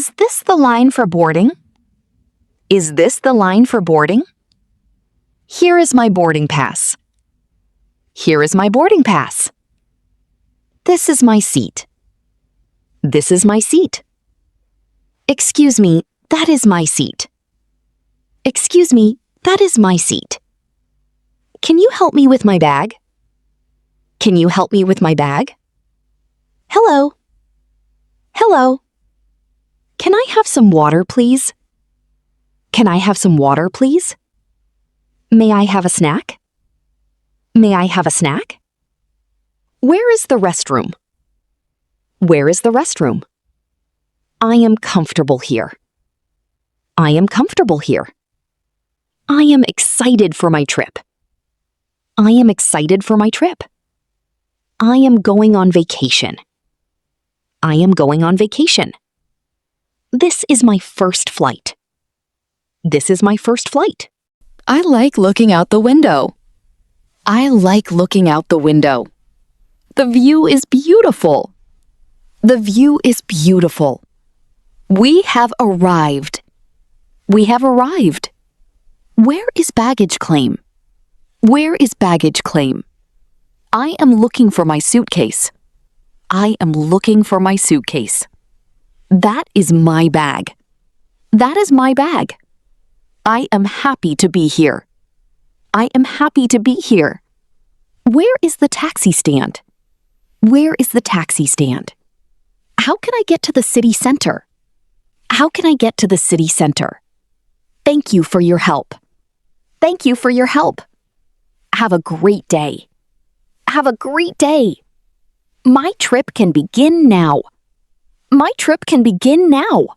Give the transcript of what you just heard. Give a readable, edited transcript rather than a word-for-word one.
Is this the line for boarding? Is this the line for boarding? Here is my boarding pass. Here is my boarding pass. This is my seat. This is my seat. Excuse me, that is my seat. Excuse me, that is my seat. Can you help me with my bag? Can you help me with my bag? Hello. Hello. Can I have some water, please? Can I have some water, please? May I have a snack? May I have a snack? Where is the restroom? Where is the restroom? I am comfortable here. I am comfortable here. I am excited for my trip. I am excited for my trip. I am going on vacation. I am going on vacation. This is my first flight. This is my first flight. I like looking out the window. I like looking out the window. The view is beautiful. The view is beautiful. We have arrived. We have arrived. Where is baggage claim? Where is baggage claim? I am looking for my suitcase. I am looking for my suitcase. That is my bag. That is my bag. I am happy to be here. I am happy to be here. Where is the taxi stand? Where is the taxi stand? How can I get to the city center? How can I get to the city center? Thank you for your help. Thank you for your help. Have a great day. Have a great day. My trip can begin now. My trip can begin now.